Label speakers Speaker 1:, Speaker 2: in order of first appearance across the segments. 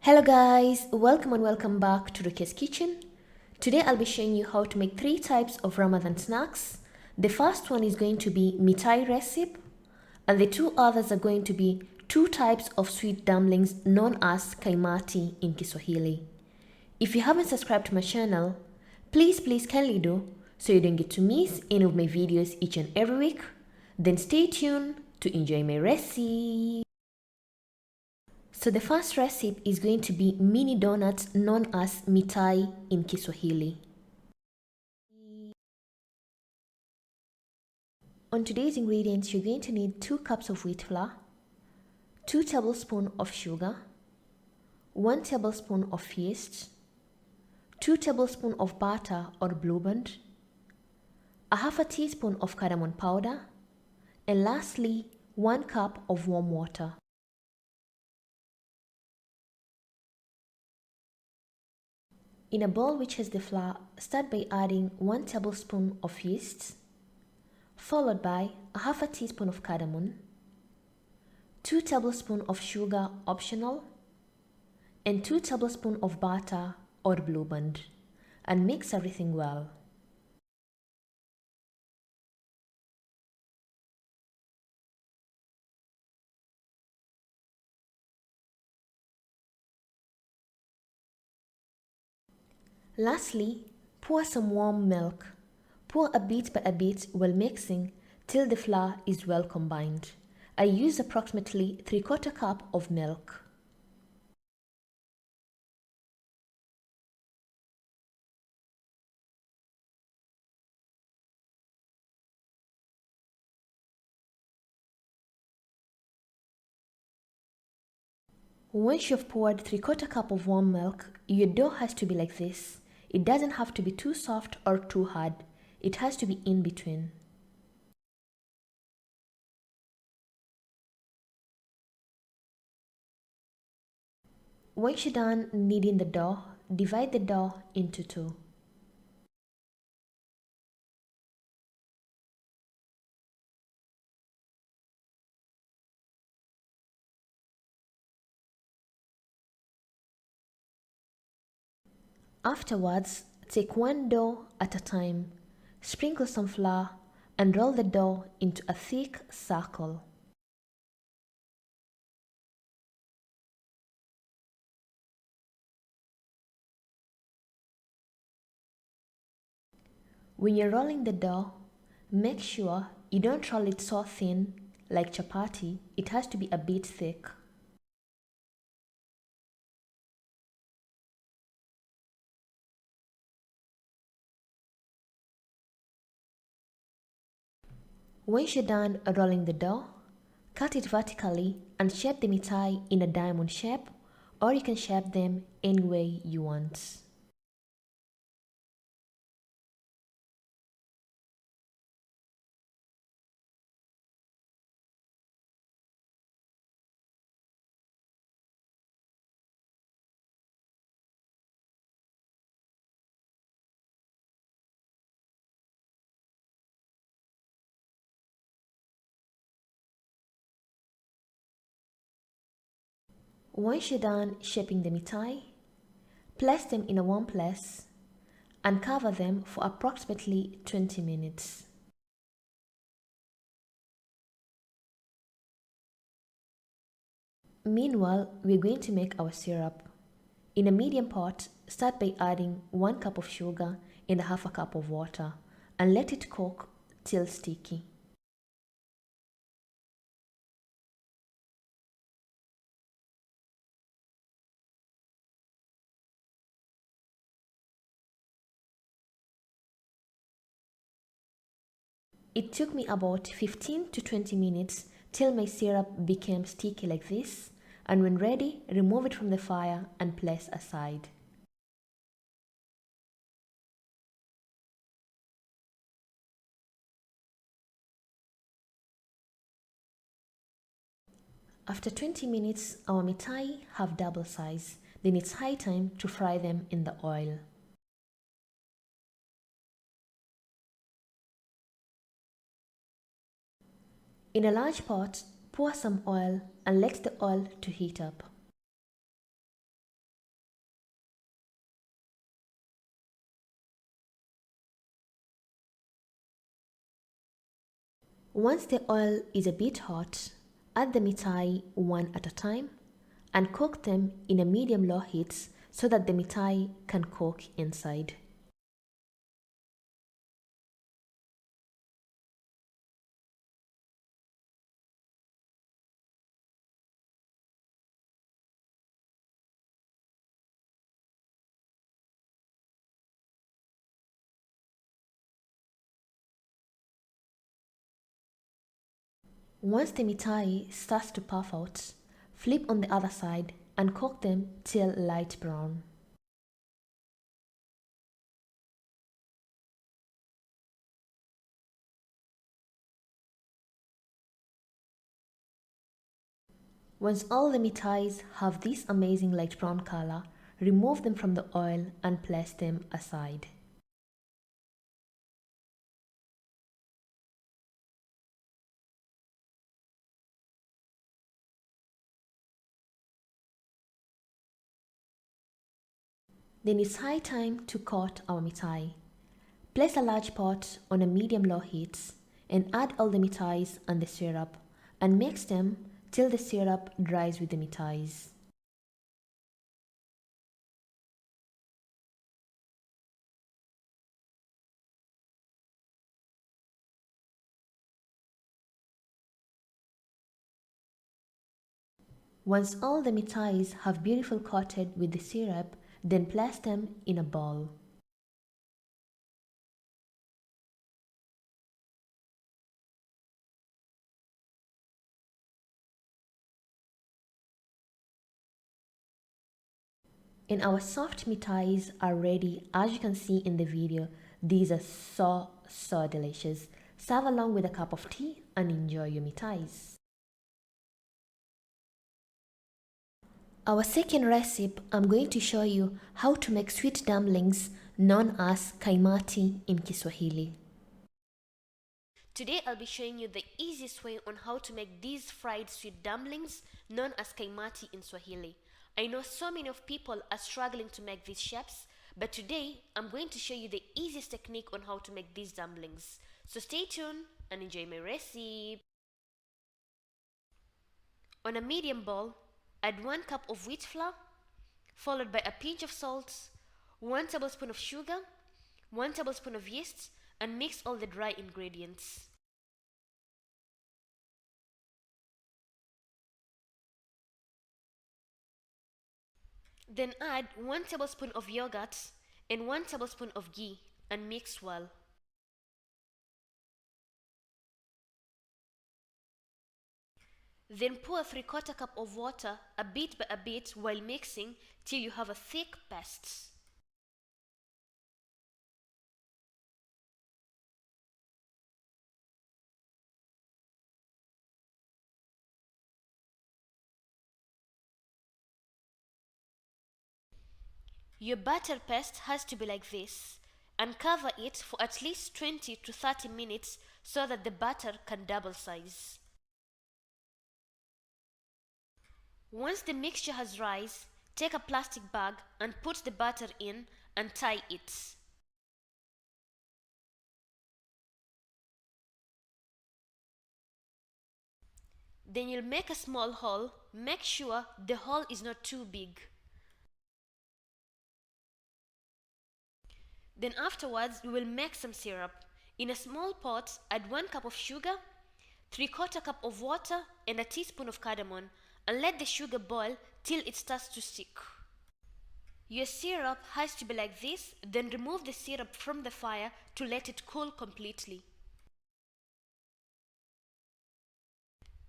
Speaker 1: Hello guys, welcome and welcome back to Rukias kitchen. Today I'll be showing you how to make 3 types of Ramadan snacks. The first one is going to be Mitai recipe, and the 2 others are going to be 2 types of sweet dumplings known as Kaimati in Kiswahili. If you haven't subscribed to my channel, please kindly do so you don't get to miss any of my videos each and every week. Then stay tuned to enjoy my recipe. So the first recipe is going to be mini donuts known as Mitai in Kiswahili. On today's ingredients, you're going to need 2 cups of wheat flour, 2 tablespoons of sugar, 1 tablespoon of yeast, 2 tablespoons of butter or Blue Band, a half a teaspoon of cardamom powder, and lastly 1 cup of warm water. In a bowl which has the flour, start by adding 1 tablespoon of yeast, followed by a half a teaspoon of cardamom, 2 tablespoons of sugar optional, and 2 tablespoons of butter or Blue Band, and mix everything well. Lastly, pour some warm milk. Pour a bit by a bit while mixing till the flour is well combined. I use approximately 3/4 cup of milk. Once you've poured 3/4 cup of warm milk, your dough has to be like this. It doesn't have to be too soft or too hard. It has to be in between. Once you're done kneading the dough, divide the dough into 2. Afterwards, take one dough at a time, sprinkle some flour, and roll the dough into a thick circle. When you're rolling the dough, make sure you don't roll it so thin like chapati. It has to be a bit thick. Once you're done rolling the dough, cut it vertically and shape the mitai in a diamond shape, or you can shape them any way you want. Once you're done shaping the mitai, place them in a warm place and cover them for approximately 20 minutes. Meanwhile, we're going to make our syrup. In a medium pot, start by adding 1 cup of sugar and a half a cup of water and let it cook till sticky. It took me about 15 to 20 minutes till my syrup became sticky like this, and when ready, remove it from the fire and place aside. After 20 minutes, our mitai have double size. Then it's high time to fry them in the oil. In a large pot, pour some oil and let the oil to heat up. Once the oil is a bit hot, add the mitai one at a time and cook them in a medium-low heat so that the mitai can cook inside. Once the mitai starts to puff out, flip on the other side and cook them till light brown. Once all the mitais have this amazing light brown color, remove them from the oil and place them aside. Then it's high time to cut our mitai. Place a large pot on a medium-low heat and add all the mitais and the syrup and mix them till the syrup dries with the mitais. Once all the mitais have beautiful coated with the syrup, then place them in a bowl. And our soft mitais are ready. As you can see in the video, these are so delicious. Serve along with a cup of tea and enjoy your mitais. Our second recipe, I'm going to show you how to make sweet dumplings known as Kaimati in Kiswahili. Today I'll be showing you the easiest way on how to make these fried sweet dumplings known as Kaimati in Swahili. I know so many of people are struggling to make these shapes, but today I'm going to show you the easiest technique on how to make these dumplings. So stay tuned and enjoy my recipe. On a medium bowl, add 1 cup of wheat flour, followed by a pinch of salt, 1 tablespoon of sugar, 1 tablespoon of yeast, and mix all the dry ingredients. Then add 1 tablespoon of yogurt and 1 tablespoon of ghee and mix well. Then pour a 3/4 cup of water a bit by a bit while mixing till you have a thick paste. Your batter paste has to be like this, and cover it for at least 20 to 30 minutes so that the batter can double size. Once the mixture has rise, take a plastic bag and put the batter in and tie it. Then you'll make a small hole. Make sure the hole is not too big. Then afterwards we will make some syrup. In a small pot, add 1 cup of sugar, 3/4 cup of water and a teaspoon of cardamom, and let the sugar boil till it starts to stick. Your syrup has to be like this, then remove the syrup from the fire to let it cool completely.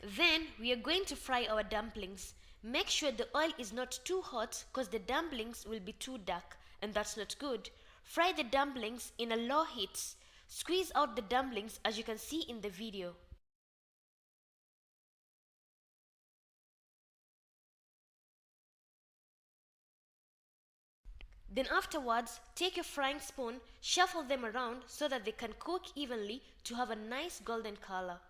Speaker 1: Then we are going to fry our dumplings. Make sure the oil is not too hot because the dumplings will be too dark and that's not good. Fry the dumplings in a low heat. Squeeze out the dumplings as you can see in the video. Then afterwards, take your frying spoon, shuffle them around so that they can cook evenly to have a nice golden color.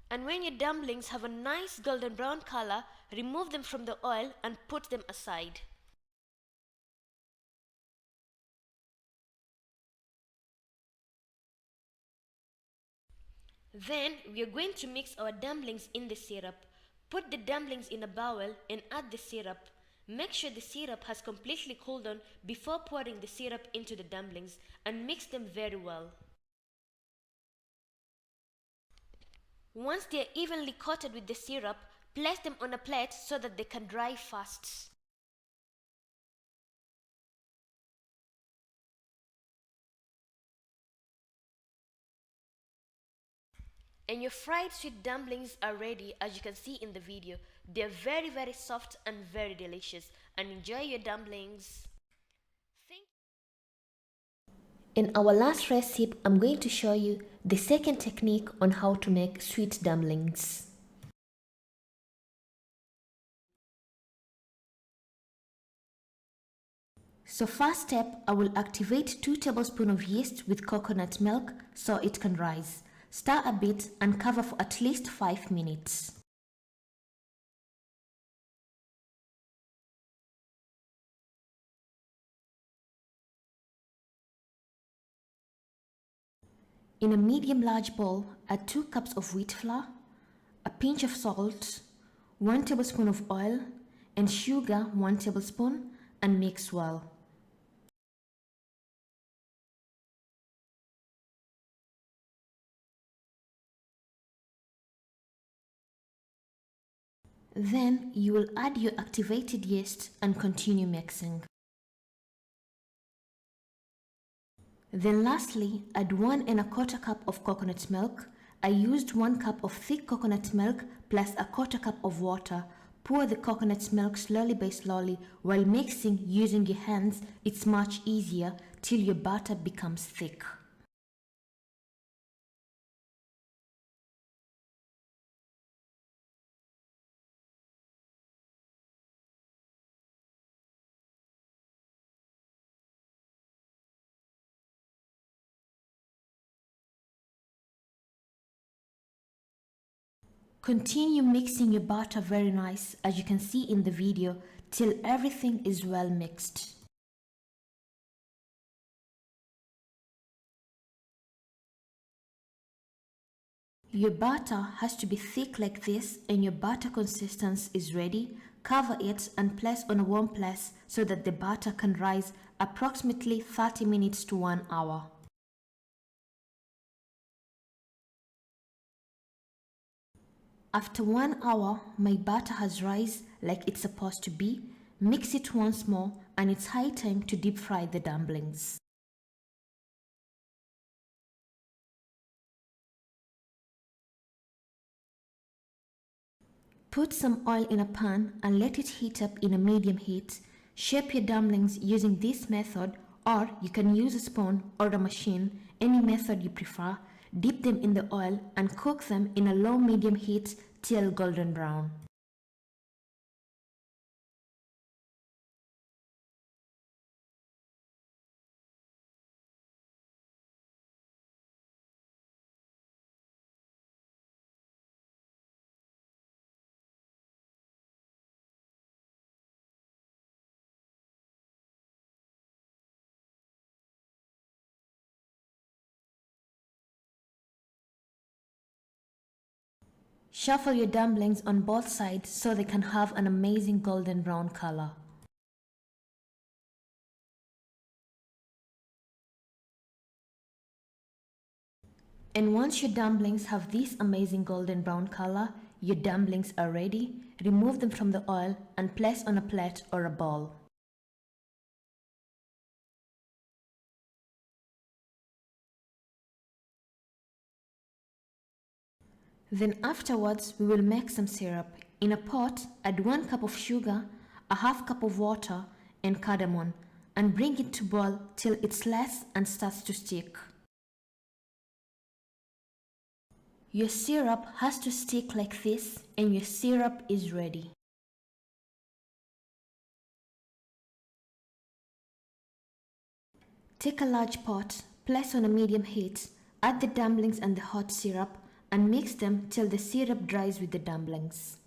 Speaker 1: And when your dumplings have a nice golden brown color, remove them from the oil and put them aside. Then we are going to mix our dumplings in the syrup. Put the dumplings in a bowl and add the syrup. Make sure the syrup has completely cooled down before pouring the syrup into the dumplings and mix them very well. Once they are evenly coated with the syrup, place them on a plate so that they can dry fast. And your fried sweet dumplings are ready, as you can see in the video. They're very soft and very delicious. And enjoy your dumplings. In our last recipe, I'm going to show you the second technique on how to make sweet dumplings. So first step, I will activate 2 tablespoons of yeast with coconut milk so it can rise. Stir a bit and cover for at least 5 minutes. In a medium-large bowl, add 2 cups of wheat flour, a pinch of salt, 1 tablespoon of oil, and sugar 1 tablespoon, and mix well. Then you will add your activated yeast and continue mixing. Then lastly, add 1 1/4 cup of coconut milk. I used 1 cup of thick coconut milk plus a 1/4 cup of water. Pour the coconut milk slowly by slowly while mixing using your hands. It's much easier till your batter becomes thick. Continue mixing your batter very nice, as you can see in the video, till everything is well mixed. Your batter has to be thick like this, and your batter consistency is ready. Cover it and place on a warm place so that the batter can rise approximately 30 minutes to 1 hour. After 1 hour, my batter has risen like it's supposed to be. Mix it once more and it's high time to deep fry the dumplings. Put some oil in a pan and let it heat up in a medium heat. Shape your dumplings using this method, or you can use a spoon or a machine, any method you prefer. Dip them in the oil and cook them in a low medium heat till golden brown. Shuffle your dumplings on both sides so they can have an amazing golden brown color. And once your dumplings have this amazing golden brown color, your dumplings are ready. Remove them from the oil and place on a plate or a bowl. Then afterwards, we will make some syrup. In a pot, add 1 cup of sugar, a half cup of water, and cardamom, and bring it to boil till it's less and starts to stick. Your syrup has to stick like this, and your syrup is ready. Take a large pot, place on a medium heat, add the dumplings and the hot syrup, and mix them till the syrup dries with the dumplings.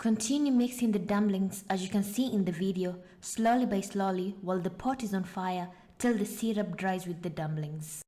Speaker 1: Continue mixing the dumplings as you can see in the video, slowly by slowly while the pot is on fire till the syrup dries with the dumplings.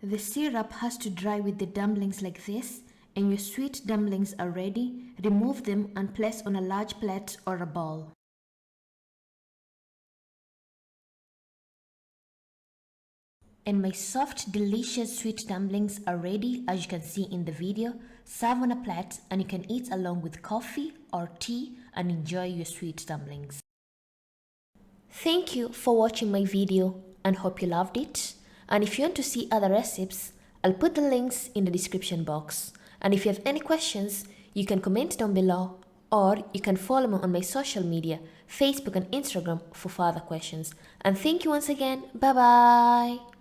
Speaker 1: The syrup has to dry with the dumplings like this, and your sweet dumplings are ready. Remove them and place on a large plate or a bowl. And my soft, delicious sweet dumplings are ready as you can see in the video. Serve on a plate and you can eat along with coffee or tea and enjoy your sweet dumplings. Thank you for watching my video and hope you loved it. And if you want to see other recipes, I'll put the links in the description box. And if you have any questions, you can comment down below or you can follow me on my social media, Facebook and Instagram for further questions. And thank you once again. Bye bye.